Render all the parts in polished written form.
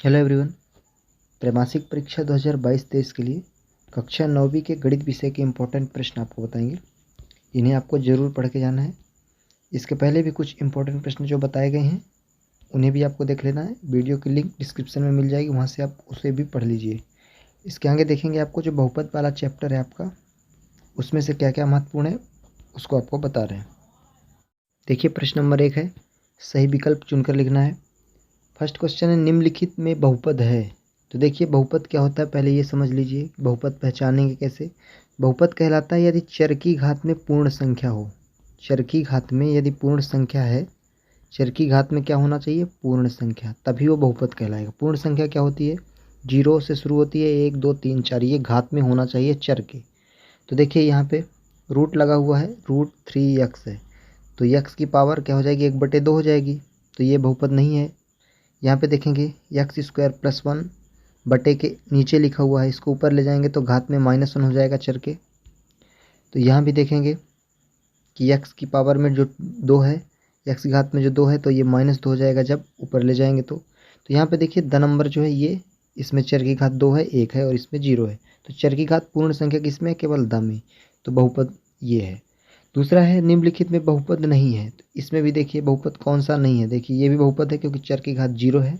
Hello everyone. त्रैमासिक परीक्षा 2022-23 के लिए कक्षा 9वीं के गणित विषय के इम्पोर्टेंट प्रश्न आपको बताएंगे। इन्हें आपको ज़रूर पढ़ के जाना है। इसके पहले भी कुछ इम्पोर्टेंट प्रश्न जो बताए गए हैं उन्हें भी आपको देख लेना है। वीडियो की लिंक डिस्क्रिप्शन में मिल जाएगी, वहाँ से आप उसे भी पढ़ लीजिए। इसके आगे देखेंगे आपको जो बहुपद वाला चैप्टर है आपका, उसमें से क्या क्या महत्वपूर्ण है उसको आपको बता रहे हैं। देखिए, प्रश्न नंबर 1 है, सही विकल्प चुनकर लिखना है। फर्स्ट क्वेश्चन है, निम्नलिखित में बहुपद है। तो देखिए, बहुपद क्या होता है पहले ये समझ लीजिए। बहुपद पहचानेंगे कैसे? बहुपद कहलाता है यदि चर की घात में पूर्ण संख्या हो। चर की घात में यदि पूर्ण संख्या है, चर की घात में क्या होना चाहिए? पूर्ण संख्या, तभी वो बहुपद कहलाएगा। पूर्ण संख्या क्या होती है? 0 से शुरू होती है, 1 2 3 4, ये घात में होना चाहिए चर के। तो देखिए यहाँ पे रूट लगा हुआ है, √3x है, तो x की पावर क्या हो जाएगी? 1/2 हो जाएगी, तो ये बहुपद नहीं है। यहाँ पे देखेंगे x² + 1 बटे के नीचे लिखा हुआ है, इसको ऊपर ले जाएंगे तो घात में -1 हो जाएगा चर के। तो यहाँ भी देखेंगे कि x की पावर में जो 2 है, x की घात में जो 2 है, तो ये -2 हो जाएगा जब ऊपर ले जाएंगे तो यहाँ पे देखिए द नंबर जो है ये, इसमें चर की घात 2 है, 1 है और इसमें 0 है। तो चर की घात पूर्ण संख्या किसमें? केवल द में, तो बहुपद ये है। दूसरा है, निम्नलिखित में बहुपद नहीं है। तो इसमें भी देखिए बहुपद कौन सा नहीं है। देखिए ये भी बहुपद है क्योंकि चर की घात 0 है,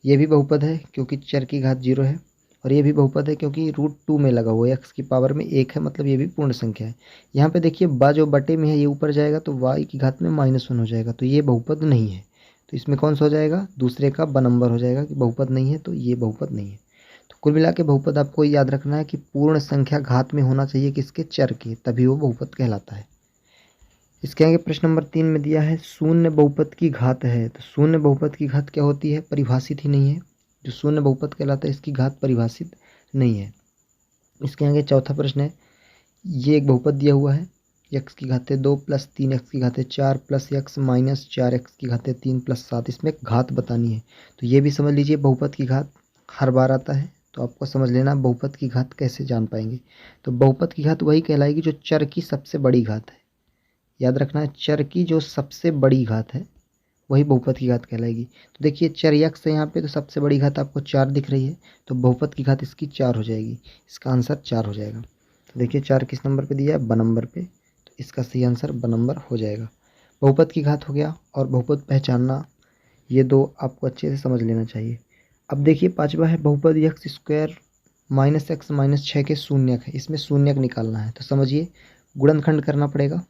ये भी बहुपद है क्योंकि चर की घात 0 है, और ये भी बहुपद है क्योंकि √2 में लगा हुआ है, x की पावर में 1 है, मतलब ये भी पूर्ण संख्या है। यहाँ पे देखिए बा जो बटे में है ये ऊपर जाएगा तो y की घात में -1 हो जाएगा, तो ये बहुपद नहीं है। तो इसमें कौन सा हो जाएगा? दूसरे का ब नंबर हो जाएगा कि बहुपद नहीं है, तो ये बहुपद नहीं है। तो कुल मिला के बहुपद आपको याद रखना है कि पूर्ण संख्या घात में होना चाहिए किसके? चर के, तभी वो बहुपद कहलाता है। इसके आगे प्रश्न नंबर 3 में दिया है, शून्य बहुपद की घात है। तो शून्य बहुपद की घात क्या होती है? परिभाषित ही नहीं है। जो शून्य बहुपद कहलाता है इसकी घात परिभाषित नहीं है। इसके आगे चौथा प्रश्न है, ये एक बहुपद दिया हुआ है, x की घातें 2 + 3x की घातें 4 + x - 4x की घातें 3 + 7, इसमें घात बतानी है। तो ये भी समझ लीजिए, बहुपद की घात हर बार आता है, तो आपको समझ लेना बहुपद की घात कैसे जान पाएंगे। तो बहुपद की घात वही कहलाएगी जो चर की सबसे बड़ी घात है। याद रखना है, चर की जो सबसे बड़ी घात है वही बहुपद की घात कहलाएगी। तो देखिए चर x है यहाँ पे, तो सबसे बड़ी घात आपको 4 दिख रही है, तो बहुपद की घात इसकी 4 हो जाएगी। इसका आंसर 4 हो जाएगा। तो देखिए 4 किस नंबर पे दिया है? ब नंबर पे, तो इसका सही आंसर ब नंबर हो जाएगा। बहुपद की घात हो गया और बहुपद पहचानना, ये दो आपको अच्छे से समझ लेना चाहिए। अब देखिए पाँचवा है, बहुपद x² - x - 6 के शून्यक है। इसमें शून्यक निकालना है, तो समझिए गुणनखंड करना पड़ेगा।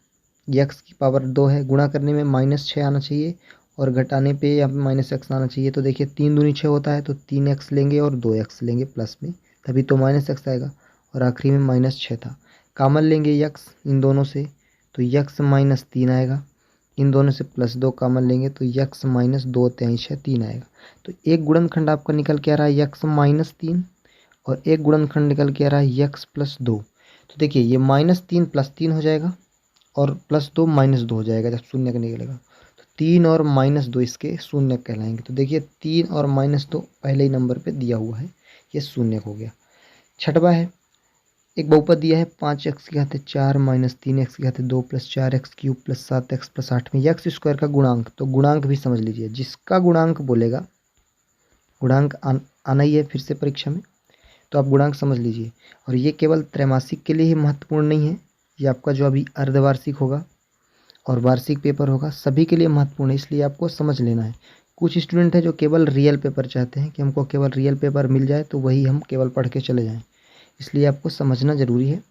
x की पावर 2 है, गुणा करने में -6 आना चाहिए और घटाने पे यहाँ पे -x आना चाहिए। तो देखिए 3 दूनी 6 होता है, तो 3x लेंगे और 2x लेंगे प्लस में, तभी तो -x आएगा, और आखिरी में -6 था। कॉमन लेंगे x इन दोनों से, तो x - 3 आएगा। इन दोनों से +2 कॉमन लेंगे तो x - 2 × 3 आएगा। तो एक गुणनखंड आपका निकल के आ रहा है x - 3, और एक गुणनखंड निकल के आ रहा है x + 2। तो देखिए ये -3 + 3 हो जाएगा और +2 -2 हो जाएगा जब शून्य का निकलेगा। तो 3 और -2 इसके शून्य कहलाएंगे। तो देखिए 3 और -2 पहले ही नंबर पे दिया हुआ है, ये शून्य हो गया। छठवा है, एक बहुपद दिया है 5x की घातें 4 - 3x की घातें 2 + 4x³ + 7x + 8 में x² का गुणांक। तो गुणांक भी समझ लीजिए, जिसका गुणांक बोलेगा, गुणांक आना ही है फिर से परीक्षा में, तो आप गुणांक समझ लीजिए। और ये केवल त्रैमासिक के लिए ही महत्वपूर्ण नहीं है, ये आपका जो अभी अर्धवार्षिक होगा और वार्षिक पेपर होगा सभी के लिए महत्वपूर्ण है, इसलिए आपको समझ लेना है। कुछ स्टूडेंट हैं जो केवल रियल पेपर चाहते हैं कि हमको केवल रियल पेपर मिल जाए तो वही हम केवल पढ़ के चले जाएं, इसलिए आपको समझना ज़रूरी है।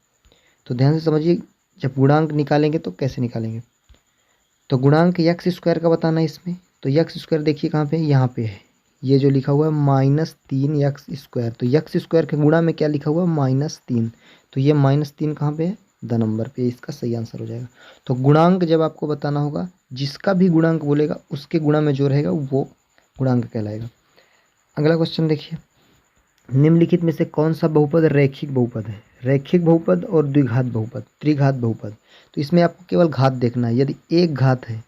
तो ध्यान से समझिए, जब गुणांक निकालेंगे तो कैसे निकालेंगे। तो गुणांक x² का बताना है इसमें। तो x² देखिए कहाँ पे है? यहाँ पे है, ये जो लिखा हुआ है -3x²। तो x² के गुणा में क्या लिखा हुआ है? -3। तो ये -3 कहाँ पे है? द नंबर पे, इसका सही आंसर हो जाएगा। तो गुणांक जब आपको बताना होगा, जिसका भी गुणांक बोलेगा उसके गुणा में जो रहेगा वो गुणांक कहलाएगा। अगला क्वेश्चन देखिए, निम्नलिखित में से कौन सा बहुपद रैखिक बहुपद है? रैखिक बहुपद और द्विघात बहुपद, त्रिघात बहुपद। तो इसमें आपको केवल घात देखना है। यदि एक घात है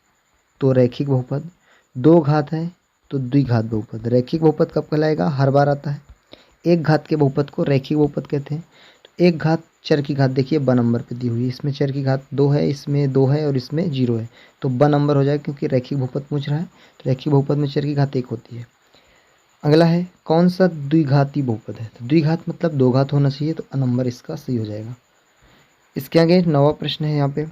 तो रैखिक बहुपद, 2 घात है तो द्विघात बहुपद। रैखिक बहुपद कब कहलाएगा? हर बार आता है। एक घात के बहुपद को रैखिक बहुपद कहते हैं। तो एक घात, चर की घात देखिए ब नंबर पे दी हुई है, इसमें चर की घात 2 है, इसमें 2 है और इसमें 0 है, तो ब नंबर हो जाएगा क्योंकि रैखिक बहुपद पूछ रहा है। तो रैखिक बहुपद में चर की घात 1 होती है। अगला है कौन सा द्विघाती बहुपद है। तो द्विघात मतलब दो घात होना चाहिए, तो अ नंबर इसका सही हो जाएगा। इसके आगे 9वां प्रश्न है यहाँ पे,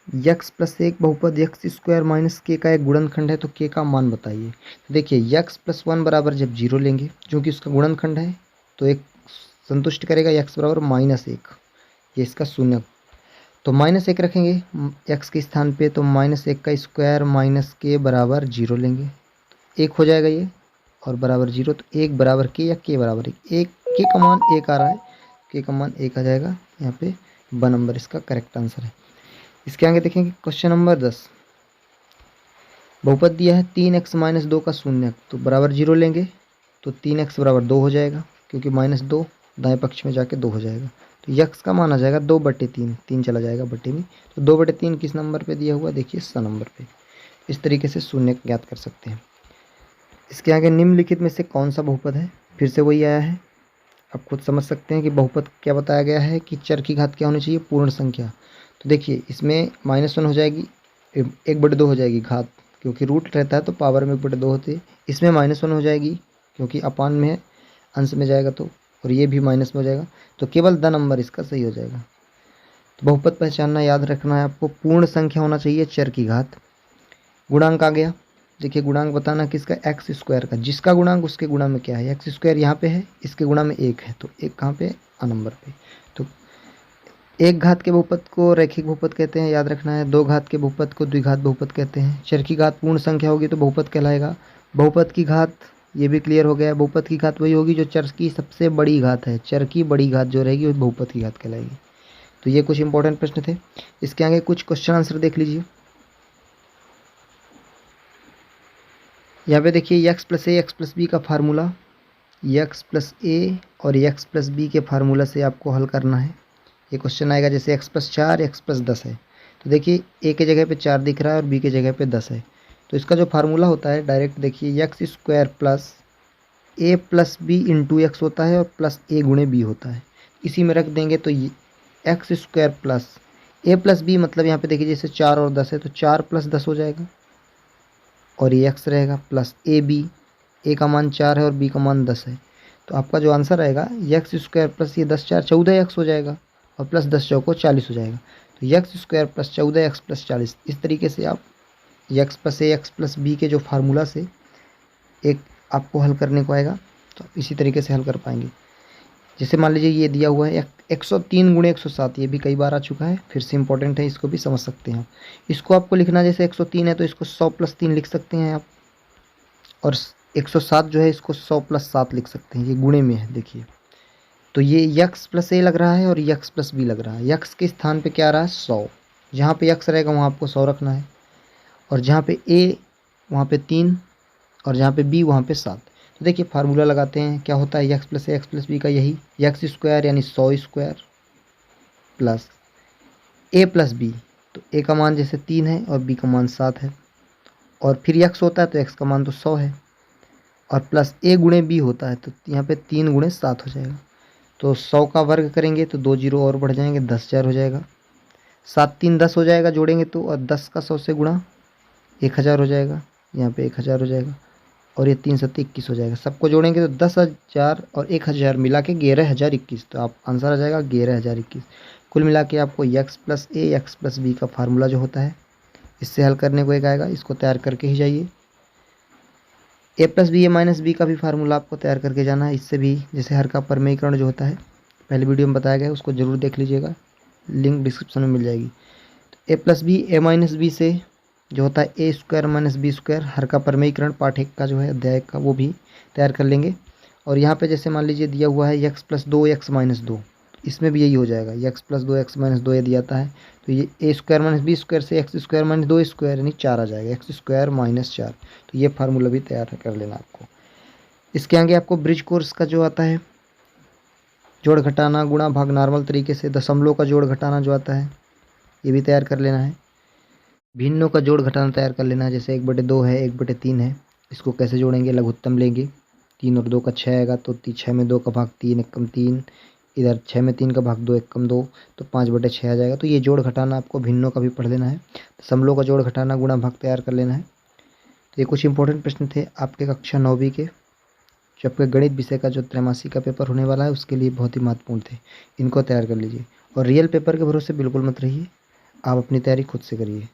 यक्स प्लस एक बहुपद यक्स स्क्वायर माइनस के का एक गुणनखंड है, तो के का मान बताइए। तो देखिए यक्स प्लस वन बराबर जब जीरो लेंगे क्योंकि उसका गुणनखंड है तो एक संतुष्ट करेगा, यक्स बराबर माइनस एक, ये इसका शून्य। तो माइनस एक रखेंगे एक्स के स्थान पे, तो माइनस एक का स्क्वायर माइनस के बराबर जीरो लेंगे, एक हो जाएगा ये, और बराबर जीरो, तो एक बराबर के या के बराबर एक के का मान एक आ रहा है, के का मान एक आ जाएगा यहाँ पे, ब नंबर इसका करेक्ट आंसर है। इसके आगे देखेंगे क्वेश्चन नंबर 10, बहुपद दिया है 3x माइनस दो का शून्य, तो बराबर जीरो लेंगे, तो 3x बराबर दो हो जाएगा क्योंकि माइनस दो दाएं पक्ष में जाके दो हो जाएगा, तो यक्स का मान आ जाएगा 2/3, 3 चला जाएगा बट्टे में, तो 2/3 किस नंबर पे दिया हुआ, देखिए स नंबर पे। इस तरीके से शून्य ज्ञात कर सकते हैं। इसके आगे निम्नलिखित में से कौन सा बहुपद है, फिर से वही आया है, आप खुद समझ सकते हैं कि बहुपद क्या बताया गया है कि चर की घात क्या होनी चाहिए, पूर्ण संख्या। तो देखिए इसमें -1 हो जाएगी, 1/2 हो जाएगी घात, क्योंकि रूट रहता है तो पावर में 1/2 होती है। इसमें -1 हो जाएगी क्योंकि अपान में है, अंश में जाएगा तो, और ये भी माइनस में हो जाएगा, तो केवल द नंबर इसका सही हो जाएगा। तो बहुपद पहचानना याद रखना है आपको, पूर्ण संख्या होना चाहिए चर की घात। गुणांक आ गया, देखिए गुणांक बताना किसका, एक्स स्क्वायर का, जिसका गुणांक उसके गुणा में क्या है, एक्स स्क्वायर यहाँ पे है, इसके गुणा में एक है, तो एक कहाँ पे, अ नंबर पे। तो एक घात के बहुपद को रैखिक बहुपद कहते हैं, याद रखना है। दो घात के बहुपद को द्विघात बहुपद कहते हैं। चर की घात पूर्ण संख्या होगी तो बहुपद कहलाएगा। बहुपद की घात, ये भी क्लियर हो गया, बहुपद की घात वही होगी जो चर की सबसे बड़ी घात है, चर की बड़ी घात जो रहेगी वो बहुपद की घात कहलाएगी। तो ये कुछ इंपॉर्टेंट प्रश्न थे। इसके आगे कुछ क्वेश्चन आंसर देख लीजिए। यहाँ पे देखिए x प्लस ए एक्स प्लस बी का फार्मूला, x प्लस ए और x प्लस बी के फार्मूला से आपको हल करना है। ये क्वेश्चन आएगा जैसे x प्लस 4 x प्लस 10 है, तो देखिए a के जगह पे 4 दिख रहा है और b के जगह पे 10 है, तो इसका जो फार्मूला होता है डायरेक्ट देखिए एक्स स्क्वायर प्लस ए प्लस बी इंटू एक्स होता है और प्लस ए गुणे बी होता है, इसी में रख देंगे तो ये एक्स स्क्वायर प्लस ए प्लस बी, मतलब यहाँ पे देखिए जैसे 4 और 10 है तो 4 प्लस 10 हो जाएगा, और ये एक्स रहेगा प्लस ए बी, ए का मान 4 है और बी का मान 10 है, तो आपका जो आंसर आएगा एक्स स्क्वायर प्लस ये 10 4 14 एक्स हो जाएगा, और प्लस 10 चौको 40 हो जाएगा, तो x square plus 14 x plus 40। इस तरीके से आप एक्स प्लस ए एक्स प्लस बी के जो फार्मूला से एक आपको हल करने को आएगा, तो इसी तरीके से हल कर पाएंगे। जैसे मान लीजिए ये दिया हुआ है 103 गुणे 107, ये भी कई बार आ चुका है, फिर से इंपॉर्टेंट है, इसको भी समझ सकते हैं आप। इसको आपको लिखना जैसे 103 है तो इसको 100 प्लस 3 लिख सकते हैं आप, और 107 जो है इसको 100 प्लस 7 लिख सकते हैं, ये गुणे में है देखिए। तो ये यक्स प्लस ए लग रहा है और यक्स प्लस बी लग रहा है, यक्स के स्थान पे क्या आ रहा है 100, जहाँ पे यक्स रहेगा वहाँ आपको 100 रखना है, और जहाँ पे ए वहाँ पे 3 और जहाँ पे बी वहाँ पे 7। तो देखिए फार्मूला लगाते हैं, क्या होता है एक्स प्लस ए एक्स प्लस बी का, यही एक्स स्क्वायर यानी 100 स्क्वायर प्लस ए प्लस बी, तो ए का मान जैसे 3 है और बी का मान 7 है, और फिर एक्स होता है तो एक्स का मान तो 100 है, और प्लस ए गुणे बी होता है तो यहाँ पे 3 गुणे 7 हो जाएगा, तो 100 का वर्ग करेंगे तो 2 जीरो और बढ़ जाएंगे, 10,000 हो जाएगा, 7 3 10 हो जाएगा जोड़ेंगे तो, और 10 का 100 से गुणा 1000 हो जाएगा, यहाँ पे 1000 हो जाएगा, और ये 3 7 21 हो जाएगा, सबको जोड़ेंगे तो 10,000 और 1000 मिला के 11,021, तो आप आंसर आ जाएगा 11,021। कुल मिला के आपको एक्स प्लस ए एक्स प्लस बी का फार्मूला जो होता है इससे हल करने को एक आएगा, इसको तैयार करके ही जाइए। ए प्लस बी ए माइनस बी का भी फार्मूला आपको तैयार करके जाना है, इससे भी जैसे हर का परमेयीकरण जो होता है पहले वीडियो में बताया गया है, उसको ज़रूर देख लीजिएगा, लिंक डिस्क्रिप्शन में मिल जाएगी। तो ए प्लस बी ए माइनस बी से जो होता है ए स्क्वायर माइनस बी स्क्वायर, हर का परमेयीकरण पाठ 1 का जो है अध्याय का, वो भी तैयार कर लेंगे। और यहाँ पे जैसे मान लीजिए दिया हुआ है एक्स प्लस 2 एक्स माइनस 2, इसमें भी यही हो जाएगा, एक्स प्लस 2 एक्स माइनस 2 यदि आता है तो ये ए स्क्वायर माइनस बी स्क्वायर से एक्स स्क्वायर माइनस 2 स्क्वायर यानी 4 आ जाएगा, एक्स स्क्वायर माइनस 4, तो ये फार्मूला भी तैयार कर लेना आपको। इसके आगे आपको ब्रिज कोर्स का जो आता है जोड़ घटाना गुणा भाग, नॉर्मल तरीके से दशमलव का जोड़ घटाना जो आता है ये भी तैयार कर लेना है। भिन्नों का जोड़ घटाना तैयार कर लेना है, जैसे 1/2 है 1/3 है, इसको कैसे जोड़ेंगे, लघुत्तम लेंगे, 3 और 2 का 6 आएगा, तो 6 में 2 का भाग 3 एक कम 3, इधर 6 में 3 का भाग 2 एक कम 2, तो 5/6 आ जाएगा। तो ये जोड़ घटाना आपको भिन्नों का भी पढ़ लेना है, दशमलव का जोड़ घटाना गुणा भाग तैयार कर लेना है। तो ये कुछ इंपॉर्टेंट प्रश्न थे आपके कक्षा 9वीं के। जो आपके गणित विषय का जो त्रैमासिक का पेपर होने वाला है उसके लिए बहुत ही महत्वपूर्ण थे। इनको तैयार कर लीजिए और रियल पेपर के भरोसे बिल्कुल मत रहिए, आप अपनी तैयारी खुद से करिए।